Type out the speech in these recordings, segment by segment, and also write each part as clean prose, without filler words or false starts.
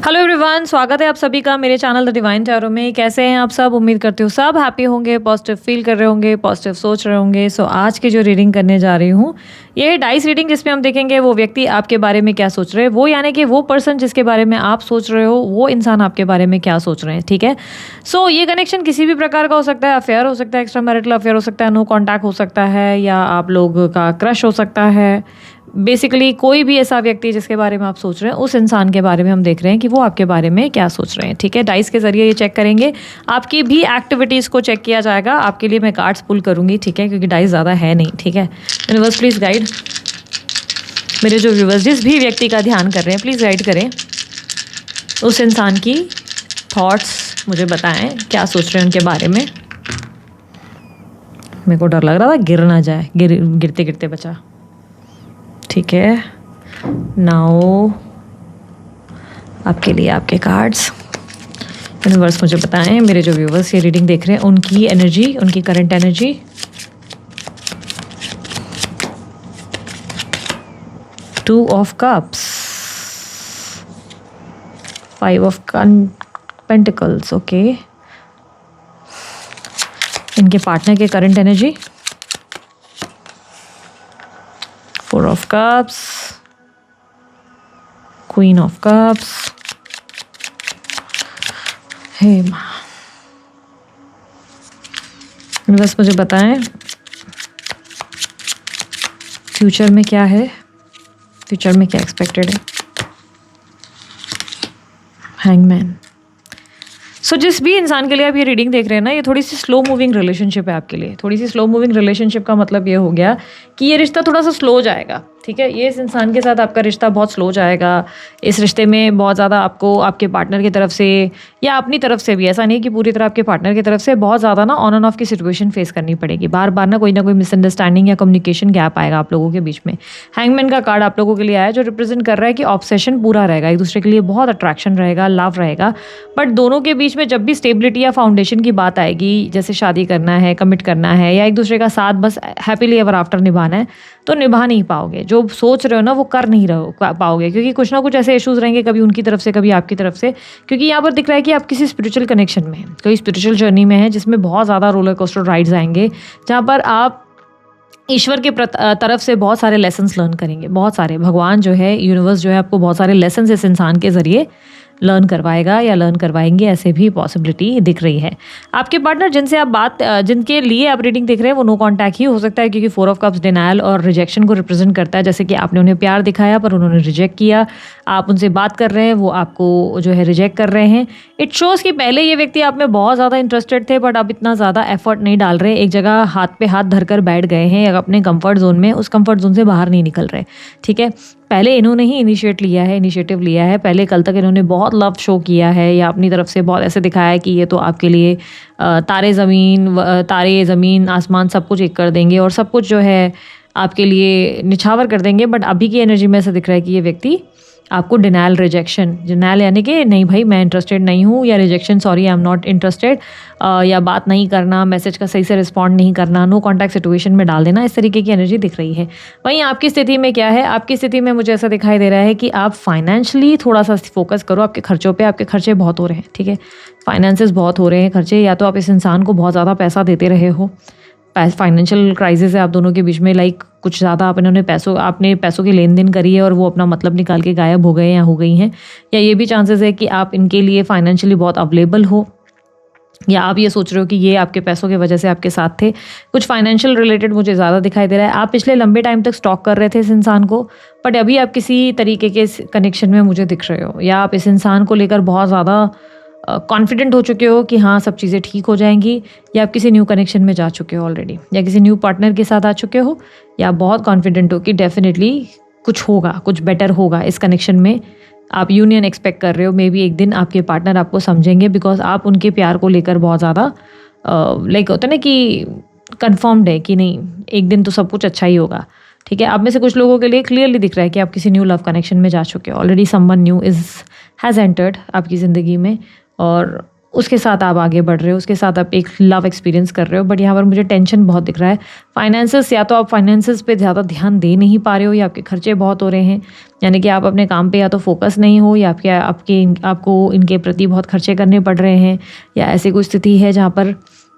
Hello everyone, स्वागत है आप सभी का मेरे चैनल द डिवाइन टैरो में। कैसे हैं आप सब? उम्मीद करती हूँ सब हैप्पी होंगे, पॉजिटिव फील कर रहे होंगे, पॉजिटिव सोच रहे होंगे। सो आज की जो रीडिंग करने जा रही हूँ ये है डाइस रीडिंग, जिसमें हम देखेंगे वो व्यक्ति आपके बारे में क्या सोच रहे हैं, वो यानी कि वो पर्सन जिसके बारे में आप सोच रहे हो वो इंसान आपके बारे में क्या सोच रहे हैं। ठीक है, सो ये कनेक्शन किसी भी प्रकार का हो सकता है। अफेयर हो सकता है, एक्स्ट्रा मैरिटल अफेयर हो सकता है, नो कॉन्टैक्ट हो सकता है, या आप लोग का क्रश हो सकता है। बेसिकली कोई भी ऐसा व्यक्ति जिसके बारे में आप सोच रहे हैं उस इंसान के बारे में हम देख रहे हैं कि वो आपके बारे में क्या सोच रहे हैं। ठीक है, डाइस के जरिए ये चेक करेंगे, आपकी भी एक्टिविटीज़ को चेक किया जाएगा। आपके लिए मैं कार्ड्स पुल करूंगी, ठीक है, क्योंकि डाइस ज़्यादा है नहीं। ठीक है, यूनिवर्स प्लीज़ गाइड मेरे जो व्यूवर्स जिस भी व्यक्ति का ध्यान कर रहे हैं, प्लीज़ गाइड करें उस इंसान की थॉट्स, मुझे बताएं क्या सोच रहे हैं उनके बारे में। मेरे को डर लग रहा था गिर ना जाए, गिरते गिरते बचा। ठीक है, नाउ आपके लिए आपके कार्ड्स। यूनिवर्स मुझे बताएं मेरे जो व्यूवर्स ये रीडिंग देख रहे हैं उनकी एनर्जी, उनकी current energy. Two of cups, five of pentacles. Okay, इनके पार्टनर के current energy. Four of cups, queen of cups. हे माँ, बस मुझे बताएं फ्यूचर में क्या है, फ्यूचर में क्या एक्सपेक्टेड है। हैंगमैन। सो जिस भी इंसान के लिए आप ये रीडिंग देख रहे हैं ना, ये थोड़ी सी स्लो मूविंग रिलेशनशिप है आपके लिए। थोड़ी सी स्लो मूविंग रिलेशनशिप का मतलब ये हो गया कि ये रिश्ता थोड़ा सा स्लो जाएगा। ठीक है, ये इस इंसान के साथ आपका रिश्ता बहुत स्लो जाएगा। इस रिश्ते में बहुत ज़्यादा आपको आपके पार्टनर की तरफ से या अपनी तरफ से भी, ऐसा नहीं कि पूरी तरह आपके पार्टनर की तरफ से, बहुत ज़्यादा ना ऑन एंड ऑफ की सिचुएशन फेस करनी पड़ेगी। बार बार ना कोई मिसअंडरस्टैंडिंग या कम्युनिकेशन गैप आएगा आप लोगों के बीच में। हैंगमैन का कार्ड आप लोगों के लिए आया जो रिप्रेजेंट कर रहा है कि ऑब्सेशन पूरा रहेगा, एक दूसरे के लिए बहुत अट्रैक्शन रहेगा, लव रहेगा। बट दोनों के बीच में जब भी स्टेबिलिटी या फाउंडेशन की बात आएगी, जैसे शादी करना है, कमिट करना है, या एक दूसरे का साथ बस हैप्पीली एवर आफ्टर निभाना है, तो निभा नहीं पाओगे। जो सोच रहे हो ना वो कर नहीं पाओगे, क्योंकि कुछ ना कुछ ऐसे इश्यूज रहेंगे, कभी उनकी तरफ से कभी आपकी तरफ से। क्योंकि यहाँ पर दिख रहा है कि आप किसी स्पिरिचुअल कनेक्शन में हैं, कोई स्पिरिचुअल जर्नी में है जिसमें बहुत ज़्यादा रोलर कोस्टर राइड्स आएंगे, जहाँ पर आप ईश्वर के तरफ से बहुत सारे लेसन्स लर्न करेंगे। बहुत सारे, भगवान जो है, यूनिवर्स जो है, आपको बहुत सारे लेसन्स इस इंसान के ज़रिए लर्न करवाएगा या लर्न करवाएंगे, ऐसे भी पॉसिबिलिटी दिख रही है। आपके पार्टनर जिनसे आप जिनके लिए आप रीडिंग देख रहे हैं वो नो कॉन्टैक्ट ही हो सकता है, क्योंकि फोर ऑफ कप्स डिनायल और रिजेक्शन को रिप्रेजेंट करता है। जैसे कि आपने उन्हें प्यार दिखाया पर उन्होंने रिजेक्ट किया, आप उनसे बात कर रहे हैं वो आपको जो है रिजेक्ट कर रहे हैं। इट शोज़ कि पहले ये व्यक्ति आप में बहुत ज़्यादा इंटरेस्टेड थे, बट अब इतना ज़्यादा एफर्ट नहीं डाल रहे, एक जगह हाथ पे हाथ धरकर बैठ गए हैं अपने कंफर्ट जोन में, उस कंफर्ट जोन से बाहर नहीं निकल रहे। ठीक है, पहले इन्होंने ही इनिशिएटिव लिया है। पहले कल तक इन्होंने बहुत लव शो किया है या अपनी तरफ से बहुत ऐसे दिखाया है कि ये तो आपके लिए तारे ज़मीन आसमान सब कुछ एक कर देंगे और सब कुछ जो है आपके लिए निछावर कर देंगे। बट अभी की एनर्जी में ऐसा दिख रहा है कि ये व्यक्ति आपको डिनायल यानी कि नहीं भाई मैं इंटरेस्टेड नहीं हूँ, या rejection, sorry I am not interested, या बात नहीं करना, मैसेज का सही से रिस्पॉन्ड नहीं करना, नो कॉन्टैक्ट सिचुएशन में डाल देना, इस तरीके की एनर्जी दिख रही है। वहीं आपकी स्थिति में क्या है? आपकी स्थिति में मुझे ऐसा दिखाई दे रहा है कि आप फाइनेंशियली थोड़ा सा फोकस करो आपके खर्चों पे। आपके खर्चे बहुत हो रहे हैं, ठीक है, फाइनेंसेस बहुत हो रहे हैं खर्चे, या तो आप इस इंसान को बहुत ज़्यादा पैसा देते रहे हो, फाइनेंशियल क्राइसिस है आप दोनों के बीच में, लाइक कुछ ज़्यादा आपने पैसों की लेन देन करी है और वो अपना मतलब निकाल के गायब हो गए या हो गई हैं। या ये भी चांसेस है कि आप इनके लिए फाइनेंशियली बहुत अवेलेबल हो, या आप ये सोच रहे हो कि ये आपके पैसों की वजह से आपके साथ थे। कुछ फाइनेंशियल रिलेटेड मुझे ज़्यादा दिखाई दे रहा है। आप पिछले लंबे टाइम तक स्टॉक कर रहे थे इस इंसान को, बट अभी आप किसी तरीके के कनेक्शन में मुझे दिख रहे हो, या आप इस इंसान को लेकर बहुत ज़्यादा कॉन्फिडेंट हो चुके हो कि हाँ सब चीज़ें ठीक हो जाएंगी, या आप किसी न्यू कनेक्शन में जा चुके हो ऑलरेडी, या किसी न्यू पार्टनर के साथ आ चुके हो, या बहुत कॉन्फिडेंट हो कि डेफिनेटली कुछ होगा, कुछ बेटर होगा इस कनेक्शन में। आप यूनियन एक्सपेक्ट कर रहे हो। मे बी एक दिन आपके पार्टनर आपको समझेंगे, बिकॉज आप उनके प्यार को लेकर बहुत ज़्यादा लाइक होता है ना कि कन्फर्म्ड है कि नहीं एक दिन तो सब कुछ अच्छा ही होगा। ठीक है, आप में से कुछ लोगों के लिए क्लियरली दिख रहा है कि आप किसी न्यू लव कनेक्शन में जा चुके हो already. Someone new has entered आपकी ज़िंदगी में, और उसके साथ आप आगे बढ़ रहे हो, उसके साथ आप एक लव एक्सपीरियंस कर रहे हो, बट यहाँ पर मुझे टेंशन बहुत दिख रहा है। फाइनेंसेस, या तो आप फाइनेंसेस पे ज़्यादा ध्यान दे नहीं पा रहे हो, या आपके खर्चे बहुत हो रहे हैं, यानी कि आप अपने काम पे या तो फोकस नहीं हो, या आपको इनके प्रति बहुत खर्चे करने पड़ रहे हैं, या ऐसी कोई स्थिति है जहाँ पर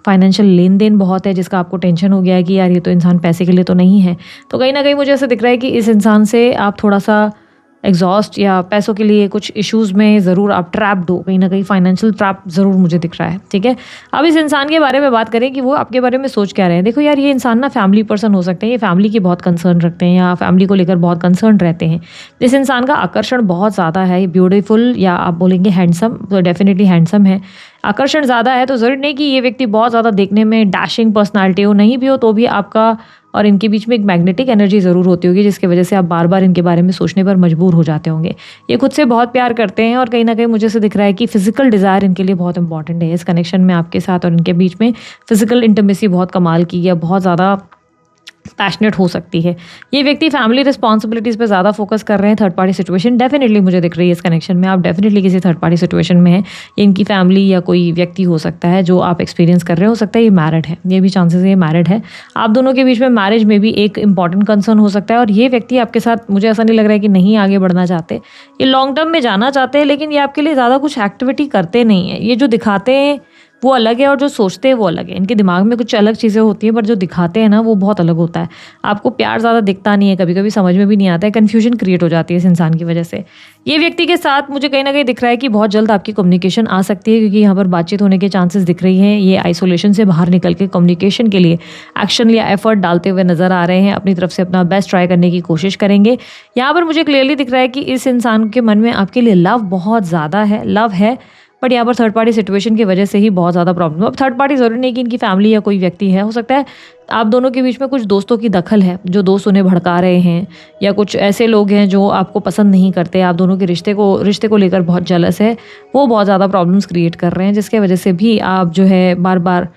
फाइनेंशियल लेन देन बहुत है जिसका आपको टेंशन हो गया है कि यार ये तो इंसान पैसे के लिए तो नहीं है। तो कहीं ना कहीं मुझे ऐसा दिख रहा है कि इस इंसान से आप थोड़ा सा एग्जॉस्ट, या पैसों के लिए कुछ इश्यूज़ में ज़रूर आप ट्रैप्ड हो, कहीं ना कहीं फाइनेंशियल ट्रैप ज़रूर मुझे दिख रहा है। ठीक है, अब इस इंसान के बारे में बात करें कि वो आपके बारे में सोच क्या रहे हैं। देखो यार, ये इंसान ना फैमिली पर्सन हो सकते हैं, ये फैमिली की बहुत कंसर्न रखते हैं, या फैमिली को लेकर बहुत कंसर्न रहते हैं। इस इंसान का आकर्षण बहुत ज़्यादा है, ब्यूटीफुल, या आप बोलेंगे हैंडसम, तो डेफिनेटली हैंडसम है। आकर्षण ज़्यादा है तो ज़रूरी नहीं कि ये व्यक्ति बहुत ज़्यादा देखने में डैशिंग पर्सनालिटी हो, नहीं भी हो तो भी आपका और इनके बीच में एक मैग्नेटिक एनर्जी ज़रूर होती होगी, जिसकी वजह से आप बार बार इनके बारे में सोचने पर मजबूर हो जाते होंगे। ये खुद से बहुत प्यार करते हैं, और कहीं ना कहीं मुझे से दिख रहा है कि फिजिकल डिज़ायर इनके लिए बहुत इंपॉर्टेंट है। इस कनेक्शन में आपके साथ और इनके बीच में फिजिकल इंटीमेसी बहुत कमाल की, या बहुत ज़्यादा पैशनेट हो सकती है। ये व्यक्ति फैमिली रिस्पॉन्सिबिलिटीज़ पे ज़्यादा फोकस कर रहे हैं। थर्ड पार्टी सिचुएशन डेफिनेटली मुझे दिख रही है इस कनेक्शन में, आप डेफिनेटली किसी थर्ड पार्टी सिचुएशन में है। ये इनकी फैमिली या कोई व्यक्ति हो सकता है जो आप एक्सपीरियंस कर रहे हो सकता है ये मैरिड है, ये भी चांसेस है ये मैरिड है। आप दोनों के बीच में मैरिज में भी एक इंपॉर्टेंट कंसर्न हो सकता है, और ये व्यक्ति आपके साथ, मुझे ऐसा नहीं लग रहा है कि नहीं आगे बढ़ना चाहते, ये लॉन्ग टर्म में जाना चाहते हैं, लेकिन ये आपके लिए ज़्यादा कुछ एक्टिविटी करते नहीं है। ये जो दिखाते हैं वो अलग है, और जो सोचते हैं वो अलग है। इनके दिमाग में कुछ अलग चीज़ें होती हैं, पर जो दिखाते हैं ना वो बहुत अलग होता है। आपको प्यार ज़्यादा दिखता नहीं है, कभी कभी समझ में भी नहीं आता है, कन्फ्यूजन क्रिएट हो जाती है इस इंसान की वजह से। ये व्यक्ति के साथ मुझे कहीं ना कहीं दिख रहा है कि बहुत जल्द आपकी कम्युनिकेशन आ सकती है, क्योंकि यहाँ पर बातचीत होने के चांसेस दिख रही हैं। ये आइसोलेशन से बाहर निकल के कम्युनिकेशन के लिए एक्शन या एफर्ट डालते हुए नजर आ रहे हैं, अपनी तरफ से अपना बेस्ट ट्राई करने की कोशिश करेंगे। यहाँ पर मुझे क्लियरली दिख रहा है कि इस इंसान के मन में आपके लिए लव बहुत ज़्यादा है, लव है, बट यहाँ पर थर्ड पार्टी सिचुएशन की वजह से ही बहुत ज़्यादा प्रॉब्लम। अब थर्ड पार्टी ज़रूरी नहीं कि इनकी फैमिली या कोई व्यक्ति है, हो सकता है आप दोनों के बीच में कुछ दोस्तों की दखल है, जो दोस्त उन्हें भड़का रहे हैं, या कुछ ऐसे लोग हैं जो आपको पसंद नहीं करते, आप दोनों के रिश्ते को लेकर बहुत जेलस है, वो बहुत ज़्यादा प्रॉब्लम्स क्रिएट कर रहे हैं, जिसके वजह से भी आप जो है बार बार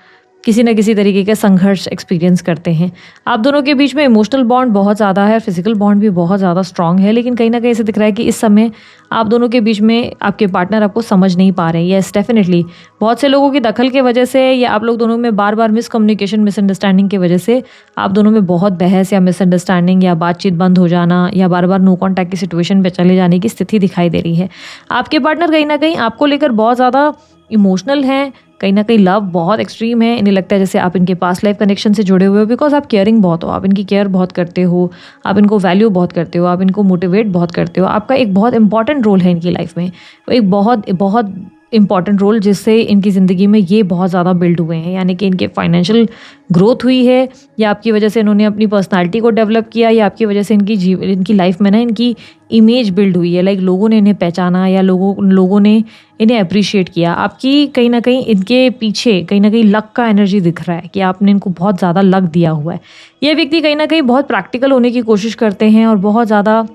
किसी न किसी तरीके का संघर्ष एक्सपीरियंस करते हैं। आप दोनों के बीच में इमोशनल बॉन्ड बहुत ज़्यादा है, फिजिकल बॉन्ड भी बहुत ज़्यादा स्ट्रांग है, लेकिन कहीं ना कहीं ऐसे दिख रहा है कि इस समय आप दोनों के बीच में आपके पार्टनर आपको समझ नहीं पा रहे हैं। यस, डेफिनेटली बहुत से लोगों की दखल की वजह से, या आप लोग दोनों में बार बार मिसकम्युनिकेशन, मिसअंडरस्टैंडिंग की वजह से आप दोनों में बहुत बहस या मिसअंडरस्टैंडिंग या बातचीत बंद हो जाना, या बार बार नो कॉन्टैक्ट की सिचुएशन पे चले जाने की स्थिति दिखाई दे रही है। आपके पार्टनर कहीं ना कहीं आपको लेकर बहुत ज़्यादा इमोशनल हैं, कहीं ना कहीं लव बहुत एक्सट्रीम है। इन्हें लगता है जैसे आप इनके पास लाइफ कनेक्शन से जुड़े हुए हो, बिकॉज आप केयरिंग बहुत हो, आप इनकी केयर बहुत करते हो, आप इनको वैल्यू बहुत करते हो, आप इनको मोटिवेट बहुत करते हो। आपका एक बहुत इंपॉर्टेंट रोल है इनकी लाइफ में, एक बहुत बहुत इंपॉर्टेंट रोल, जिससे इनकी ज़िंदगी में ये बहुत ज़्यादा बिल्ड हुए हैं, यानी कि इनके फाइनेंशियल ग्रोथ हुई है, या आपकी वजह से इन्होंने अपनी पर्सनालिटी को डेवलप किया, या आपकी वजह से इनकी लाइफ में ना इनकी इमेज बिल्ड हुई है, लाइक लोगों ने इन्हें पहचाना, या लोगों ने इन्हें अप्रिशिएट किया। आपकी कहीं ना कहीं इनके पीछे कहीं ना कहीं लक का एनर्जी दिख रहा है, कि आपने इनको बहुत ज़्यादा लक दिया हुआ है। ये व्यक्ति कहीं ना कहीं बहुत प्रैक्टिकल होने की कोशिश करते हैं, और बहुत ज़्यादा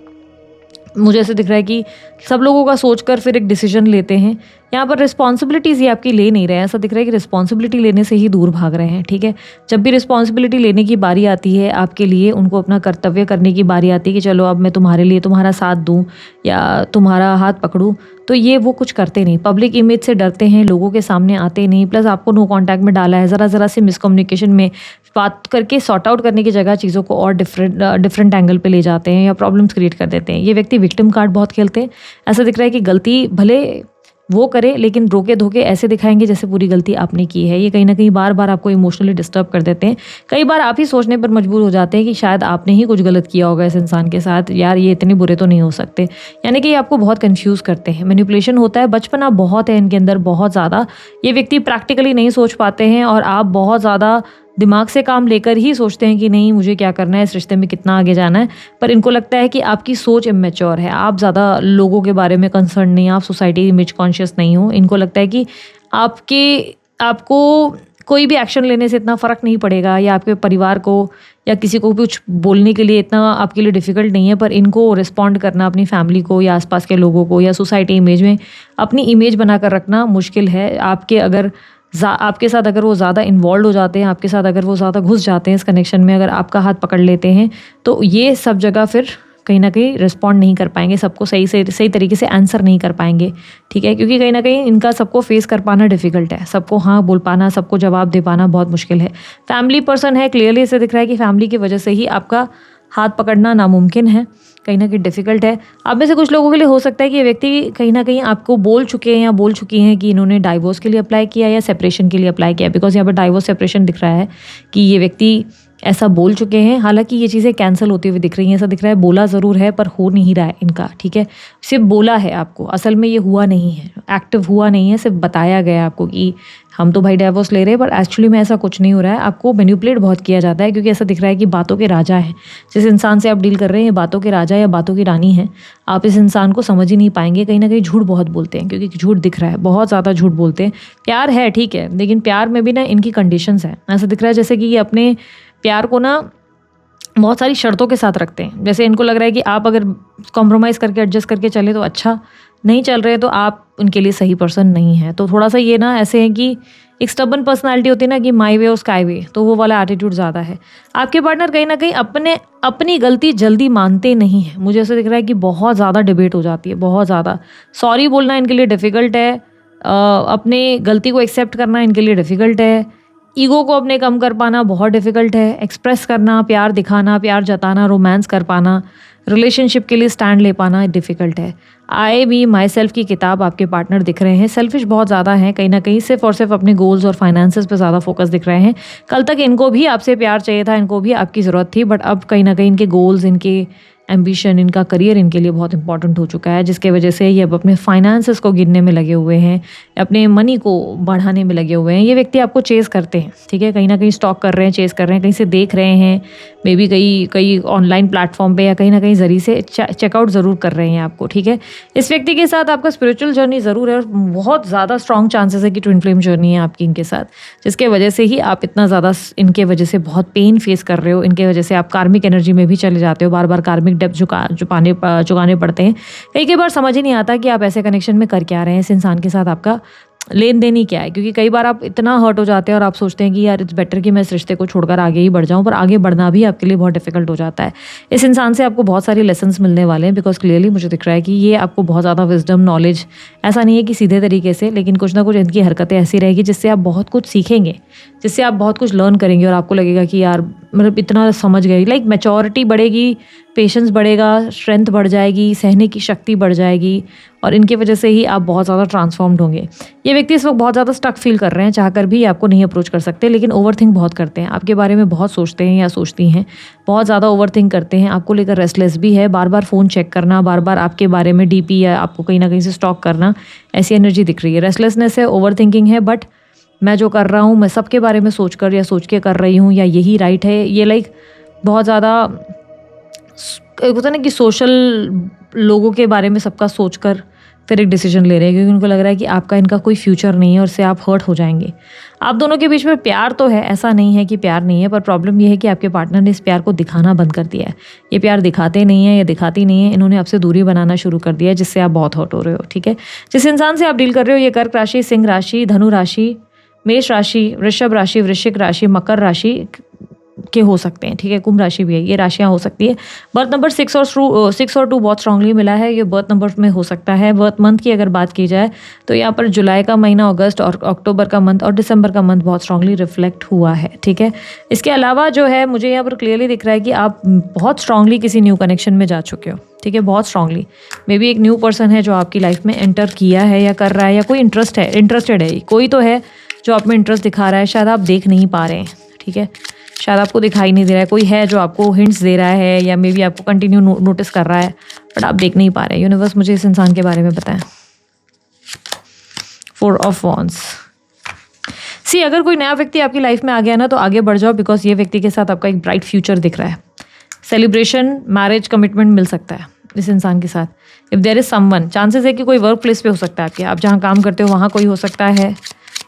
मुझे ऐसे दिख रहा है कि सब लोगों का सोचकर फिर एक डिसीजन लेते हैं। यहाँ पर रिस्पॉन्सिबिलिटीज़ ये आपकी ले नहीं रहे हैं, ऐसा दिख रहा है कि रिस्पॉन्सिबिलिटी लेने से ही दूर भाग रहे हैं। ठीक है, जब भी रिस्पॉन्सिबिलिटी लेने की बारी आती है आपके लिए, उनको अपना कर्तव्य करने की बारी आती है कि चलो अब मैं तुम्हारे लिए तुम्हारा साथ दूँ या तुम्हारा हाथ पकड़ूँ, तो ये वो कुछ करते नहीं। पब्लिक इमेज से डरते हैं, लोगों के सामने आते नहीं, प्लस आपको नो कॉन्टैक्ट में डाला है, ज़रा से मिसकम्युनिकेशन में बात करके सॉर्ट आउट करने की जगह चीज़ों को और डिफरेंट एंगल पे ले जाते हैं, या प्रॉब्लम्स क्रिएट कर देते हैं। ये व्यक्ति विक्टिम कार्ड बहुत खेलते हैं, ऐसा दिख रहा है कि गलती भले वो करे, लेकिन रोके धोके ऐसे दिखाएंगे जैसे पूरी गलती आपने की है। ये कहीं ना कहीं बार बार आपको इमोशनली डिस्टर्ब कर देते हैं। कई बार आप ही सोचने पर मजबूर हो जाते हैं कि शायद आपने ही कुछ गलत किया होगा इस इंसान के साथ, यार ये इतने बुरे तो नहीं हो सकते, यानी कि ये आपको बहुत कंफ्यूज करते हैं। मैनिपुलेशन होता है, बचपना बहुत है इनके अंदर, बहुत ज़्यादा। ये व्यक्ति प्रैक्टिकली नहीं सोच पाते हैं, और आप बहुत ज़्यादा दिमाग से काम लेकर ही सोचते हैं कि नहीं मुझे क्या करना है, इस रिश्ते में कितना आगे जाना है। पर इनको लगता है कि आपकी सोच इमेच्योर है, आप ज़्यादा लोगों के बारे में कंसर्न नहीं, आप सोसाइटी इमेज कॉन्शियस नहीं हो। इनको लगता है कि आपको कोई भी एक्शन लेने से इतना फ़र्क नहीं पड़ेगा, या आपके परिवार को या किसी को कुछ बोलने के लिए इतना आपके लिए डिफ़िकल्ट नहीं है। पर इनको रिस्पॉन्ड करना अपनी फैमिली को या आसपास के लोगों को या सोसाइटी इमेज में अपनी इमेज बनाकर रखना मुश्किल है। आपके साथ अगर वो ज़्यादा इन्वॉल्व हो जाते हैं, आपके साथ अगर वो ज़्यादा घुस जाते हैं इस कनेक्शन में, अगर आपका हाथ पकड़ लेते हैं, तो ये सब जगह फिर कहीं ना कहीं रिस्पॉन्ड नहीं कर पाएंगे, सबको सही तरीके से आंसर नहीं कर पाएंगे, ठीक है, क्योंकि कहीं ना कहीं इनका सबको फेस कर पाना डिफिकल्ट है, सबको हाँ बोल पाना, सबको जवाब दे पाना बहुत मुश्किल है। फैमिली पर्सन है, क्लियरली इसे दिख रहा है कि फैमिली की वजह से ही आपका हाथ पकड़ना नामुमकिन है, कहीं ना कहीं डिफिकल्ट है। आप में से कुछ लोगों के लिए हो सकता है कि ये व्यक्ति कहीं ना कहीं आपको बोल चुके हैं या बोल चुकी हैं कि इन्होंने डाइवोर्स के लिए अप्लाई किया या सेपरेशन के लिए अप्लाई किया, बिकॉज यहाँ पर डाइवोर्स सेपरेशन दिख रहा है कि ये व्यक्ति ऐसा बोल चुके हैं। हालांकि ये चीज़ें कैंसिल होती हुई दिख रही हैं, ऐसा दिख रहा है बोला ज़रूर है पर हो नहीं रहा है इनका, ठीक है, सिर्फ बोला है आपको, असल में ये हुआ नहीं है, एक्टिव हुआ नहीं है, सिर्फ बताया गया आपको कि हम तो भाई डाइवोर्स ले रहे हैं, पर एक्चुअली में ऐसा कुछ नहीं हो रहा है। आपको मैनिपुलेट बहुत किया जाता है, क्योंकि ऐसा दिख रहा है कि बातों के राजा हैं, जिस इंसान से आप डील कर रहे हैं ये बातों के राजा या बातों की रानी है। आप इस इंसान को समझ ही नहीं पाएंगे, कहीं ना कहीं झूठ बहुत बोलते हैं, क्योंकि झूठ दिख रहा है, बहुत ज़्यादा झूठ बोलते हैं। प्यार है ठीक है, लेकिन प्यार में भी ना इनकी कंडीशंस हैं। ऐसा दिख रहा है जैसे कि ये अपने प्यार को ना बहुत सारी शर्तों के साथ रखते हैं। जैसे इनको लग रहा है कि आप अगर कॉम्प्रोमाइज़ करके एडजस्ट करके चले तो अच्छा, नहीं चल रहे तो आप उनके लिए सही पर्सन नहीं है। तो थोड़ा सा ये ना ऐसे है कि एक स्टबन पर्सनालिटी होती है ना कि माई वे और स्काई वे, तो वो वाला एटीट्यूड ज़्यादा है। आपके पार्टनर कहीं ना कहीं अपनी गलती जल्दी मानते नहीं हैं। मुझे ऐसा दिख रहा है कि बहुत ज़्यादा डिबेट हो जाती है, बहुत ज़्यादा सॉरी बोलना इनके लिए डिफ़िकल्ट है, अपने गलती को एक्सेप्ट करना इनके लिए डिफ़िकल्ट है, ईगो को अपने कम कर पाना बहुत डिफ़िकल्ट है, एक्सप्रेस करना, प्यार दिखाना, प्यार जताना, रोमांस कर पाना, रिलेशनशिप के लिए स्टैंड ले पाना डिफ़िकल्ट है। आई बी माई सेल्फ की किताब आपके पार्टनर दिख रहे हैं, सेल्फिश बहुत ज़्यादा हैं, कहीं ना कहीं सिर्फ और सिर्फ अपने गोल्स और फाइनेंसेस पे ज़्यादा फोकस दिख रहे हैं। कल तक इनको भी आपसे प्यार चाहिए था, इनको भी आपकी ज़रूरत थी, बट अब कहीं ना कहीं इनके गोल्स, इनके एम्बिशन, इनका करियर इनके लिए बहुत इंपॉर्टेंट हो चुका है, जिसके वजह से ये अब अपने फाइनेंसेस को गिनने में लगे हुए हैं, अपने मनी को बढ़ाने में लगे हुए हैं। ये व्यक्ति आपको चेज़ करते हैं, ठीक है, कहीं ना कहीं स्टॉक कर रहे हैं, चेज़ कर रहे हैं, कहीं से देख रहे हैं, मे बी कई ऑनलाइन प्लेटफॉर्म पे या कहीं ना कहीं ज़रिए से चेकआउट ज़रूर कर रहे हैं आपको, ठीक है। इस व्यक्ति के साथ आपका स्पिरिचुअल जर्नी ज़रूर है और बहुत ज़्यादा स्ट्रॉन्ग चांसेस है कि ट्विन फ्लेम जर्नी है आपकी इनके साथ, जिसके वजह से ही आप इतना ज़्यादा इनके वजह से बहुत पेन फेस कर रहे हो। इनके वजह से आप कार्मिक एनर्जी में भी चले जाते हो, बार बार कार्मिक डेब्ट चुकाने पड़ते हैं। कई बार समझ ही नहीं आता कि आप ऐसे कनेक्शन में कर क्या रहे हैं, इस इंसान के साथ आपका लेन देन ही क्या है, क्योंकि कई बार आप इतना हर्ट हो जाते हैं और आप सोचते हैं कि यार इट्स बेटर कि मैं इस रिश्ते को छोड़कर आगे ही बढ़ जाऊं, पर आगे बढ़ना भी आपके लिए बहुत डिफिकल्ट हो जाता है। इस इंसान से आपको बहुत सारी लेसन्स मिलने वाले हैं, बिकॉज क्लियरली मुझे दिख रहा है कि ये आपको बहुत ज़्यादा विजडम, नॉलेज, ऐसा नहीं है कि सीधे तरीके से, लेकिन कुछ ना कुछ इनकी हरकतें ऐसी रहेगी जिससे आप बहुत कुछ सीखेंगे, जिससे आप बहुत कुछ लर्न करेंगे और आपको लगेगा कि यार मतलब इतना समझ गई, लाइक मैच्योरिटी बढ़ेगी, पेशेंस बढ़ेगा, स्ट्रेंथ बढ़ जाएगी, सहने की शक्ति बढ़ जाएगी, और इनकी वजह से ही आप बहुत ज़्यादा ट्रांसफॉर्म्ड होंगे। ये व्यक्ति इस वक्त बहुत ज़्यादा स्टक फील कर रहे हैं, चाहकर भी आपको नहीं अप्रोच कर सकते, लेकिन ओवरथिंक बहुत करते हैं, आपके बारे में बहुत सोचते हैं या सोचती हैं, बहुत ज़्यादा ओवरथिंक करते हैं, आपको लेकर रेस्टलेस भी है, बार बार फ़ोन चेक करना, बार बार आपके बारे में डीपी या आपको कहीं ना कहीं से स्टॉक करना, ऐसी एनर्जी दिख रही है। रेस्टलेसनेस है, ओवरथिंकिंग है, बट मैं जो कर रहा हूँ मैं सबके बारे में सोच कर या सोच के कर रही हूँ या यही राइट है, ये लाइक बहुत ज़्यादा होता है ना कि सोशल लोगों के बारे में सबका सोच कर फिर एक डिसीजन ले रहे हैं, क्योंकि उनको लग रहा है कि आपका इनका कोई फ्यूचर नहीं है और इससे आप हर्ट हो जाएंगे। आप दोनों के बीच में प्यार तो है, ऐसा नहीं है कि प्यार नहीं है, पर प्रॉब्लम ये है कि आपके पार्टनर ने इस प्यार को दिखाना बंद कर दिया है। ये प्यार दिखाते नहीं है या दिखाती नहीं है, इन्होंने आपसे दूरी बनाना शुरू कर दिया है, जिससे आप बहुत हर्ट हो रहे हो, ठीक है। जिस इंसान से आप डील कर रहे हो ये कर्क राशि, सिंह राशि, धनु राशि, मेष राशि, वृषभ राशि, वृश्चिक राशि, मकर राशि के हो सकते हैं, ठीक है, कुंभ राशि भी है, ये राशियां हो सकती है। बर्थ नंबर 6 और 2 बहुत स्ट्रांगली मिला है, ये बर्थ नंबर में हो सकता है। बर्थ मंथ की अगर बात की जाए तो यहाँ पर जुलाई का महीना, अगस्त और अक्टूबर का मंथ और दिसंबर का मंथ बहुत स्ट्रांगली रिफ्लेक्ट हुआ है, ठीक है। इसके अलावा जो है मुझे यहाँ पर क्लियरली दिख रहा है कि आप बहुत स्ट्रांगली किसी न्यू कनेक्शन में जा चुके हो, ठीक है, बहुत स्ट्रांगली। मे बी एक न्यू पर्सन है जो आपकी लाइफ में एंटर किया है या कर रहा है, या कोई इंटरेस्टेड है, कोई तो है जो आप में इंटरेस्ट दिखा रहा है, शायद आप देख नहीं पा रहे हैं, ठीक है, शायद आपको दिखाई नहीं दे रहा है, कोई है जो आपको हिंट्स दे रहा है या मे बी आपको कंटिन्यू नोटिस कर रहा है, बट आप देख नहीं पा रहे हैं। यूनिवर्स मुझे इस इंसान के बारे में बताएं। 4 ऑफ वॉन्ड्स। सी अगर कोई नया व्यक्ति आपकी लाइफ में आ गया ना तो आगे बढ़ जाओ, बिकॉज ये व्यक्ति के साथ आपका एक ब्राइट फ्यूचर दिख रहा है। सेलिब्रेशन, मैरिज, कमिटमेंट मिल सकता है इस इंसान के साथ। If there is someone, chances है कि कोई वर्क प्लेस पे हो सकता है आपके, आप जहाँ काम करते हो वहाँ कोई हो सकता है,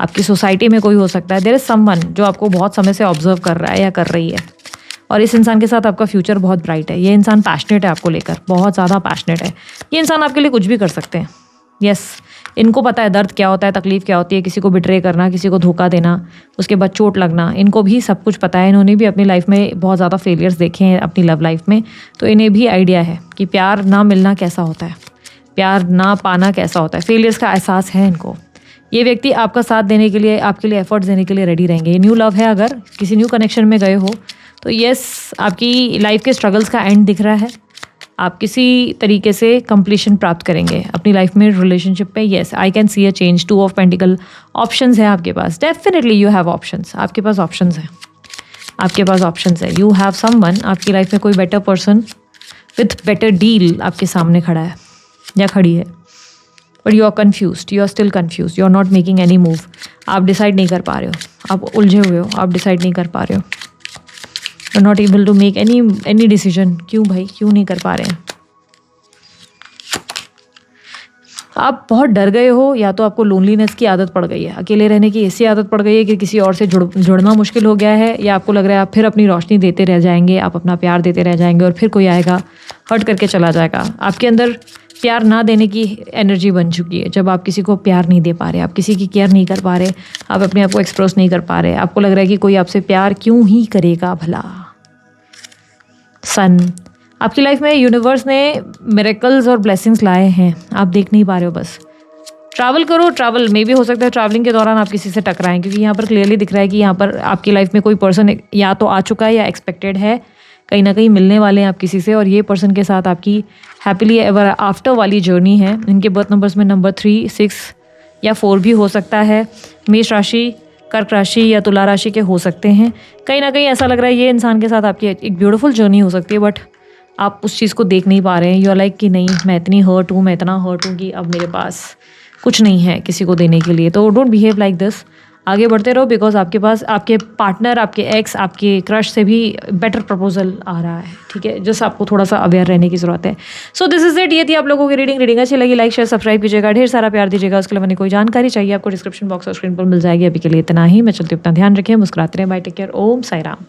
आपकी सोसाइटी में कोई हो सकता है। देयर इज समवन जो आपको बहुत समय से ऑब्जर्व कर रहा है या कर रही है, और इस इंसान के साथ आपका फ्यूचर बहुत ब्राइट है। ये इंसान पैशनेट है आपको लेकर, बहुत ज़्यादा पैशनेट है। ये इंसान आपके लिए कुछ भी कर सकते हैं। यस, इनको पता है दर्द क्या होता है, तकलीफ़ क्या होती है, किसी को बिट्रे करना, किसी को धोखा देना, उसके बाद चोट लगना, इनको भी सब कुछ पता है। इन्होंने भी अपनी लाइफ में बहुत ज़्यादा फेलियर्स देखे हैं अपनी लव लाइफ में, तो इन्हें भी आइडिया है कि प्यार ना मिलना कैसा होता है, प्यार ना पाना कैसा होता है, फेलियर्स का एहसास है इनको। ये व्यक्ति आपका साथ देने के लिए, आपके लिए एफर्ट्स देने के लिए रेडी रहेंगे। न्यू लव है, अगर किसी न्यू कनेक्शन में गए हो तो येस, आपकी लाइफ के स्ट्रगल्स का एंड दिख रहा है। आप किसी तरीके से कंप्लीशन प्राप्त करेंगे अपनी लाइफ में, रिलेशनशिप पे। Yes, I can see a change. 2 of pentacle, options है आपके पास। डेफिनेटली यू हैव ऑप्शंस, आपके पास ऑप्शंस है, आपके पास ऑप्शंस है। यू हैव समवन, आपकी लाइफ में कोई better person with better deal आपके सामने खड़ा है या खड़ी है, but you are confused, you are still confuse, you are not making any move. आप डिसाइड नहीं कर पा रहे हो, आप उलझे हुए हो, आप डिसाइड नहीं कर पा रहे हो, you are not able to make any decision. क्यों भाई, क्यों नहीं कर पा रहे हैं? आप बहुत डर गए हो, या तो आपको लोनलीनेस की आदत पड़ गई है, अकेले रहने की ऐसी आदत पड़ गई है कि किसी और से जुड़ना मुश्किल हो गया है, या आपको लग रहा है आप फिर अपनी रोशनी देते रह जाएंगे, आप अपना प्यार देते रह जाएंगे और फिर कोई आएगा हर्ट करके चला जाएगा। आपके अंदर प्यार ना देने की एनर्जी बन चुकी है। जब आप किसी को प्यार नहीं दे पा रहे, आप किसी की केयर नहीं कर पा रहे, आप अपने आप को एक्सप्रेस नहीं कर पा रहे, आपको लग रहा है कि कोई आपसे प्यार क्यों ही करेगा भला। सन, आपकी लाइफ में यूनिवर्स ने मिरेकल्स और ब्लेसिंग्स लाए हैं, आप देख नहीं पा रहे हो। बस ट्रैवल करो, ट्रैवल में भी हो सकता है ट्रैवलिंग के दौरान आप किसी से टकराएं, क्योंकि यहाँ पर क्लियरली दिख रहा है कि यहाँ पर आपकी लाइफ में कोई पर्सन या तो आ चुका है या एक्सपेक्टेड है, कहीं ना कहीं मिलने वाले हैं आप किसी से, और ये पर्सन के साथ आपकी हैप्पीली एवर आफ्टर वाली जर्नी है। इनके बर्थ नंबर्स में नंबर 3, 6 या 4 भी हो सकता है। मेष राशि, कर्क राशि या तुला राशि के हो सकते हैं। कहीं ना कहीं ऐसा लग रहा है ये इंसान के साथ आपकी एक ब्यूटीफुल जर्नी हो सकती है, बट आप उस चीज़ को देख नहीं पा रहे हैं। यू आर लाइक कि नहीं, मैं इतनी हर्ट हूँ, मैं इतना हर्ट हूँ कि अब मेरे पास कुछ नहीं है किसी को देने के लिए। तो डोंट बिहेव लाइक दिस, आगे बढ़ते रहो, बिकॉज आपके पास आपके पार्टनर, आपके एक्स, आपके क्रश से भी बेटर प्रपोजल आ रहा है। ठीक है, जस्ट आपको थोड़ा सा अवेयर रहने की ज़रूरत है। सो दिस इज इट, ये थी आप लोगों की रीडिंग अच्छी लगी लाइक शेयर सब्सक्राइब कीजिएगा, ढेर सारा प्यार दीजिएगा। उसके लिए मैंने कोई जानकारी चाहिए आपको डिस्क्रिप्शन बॉक्स और स्क्रीन पर मिल जाएगी। अभी के लिए इतना ही, मैं चलती हूँ, अपना ध्यान रखें, मुस्कुराते रहें, बाय, टेक केयर, ओम साई राम।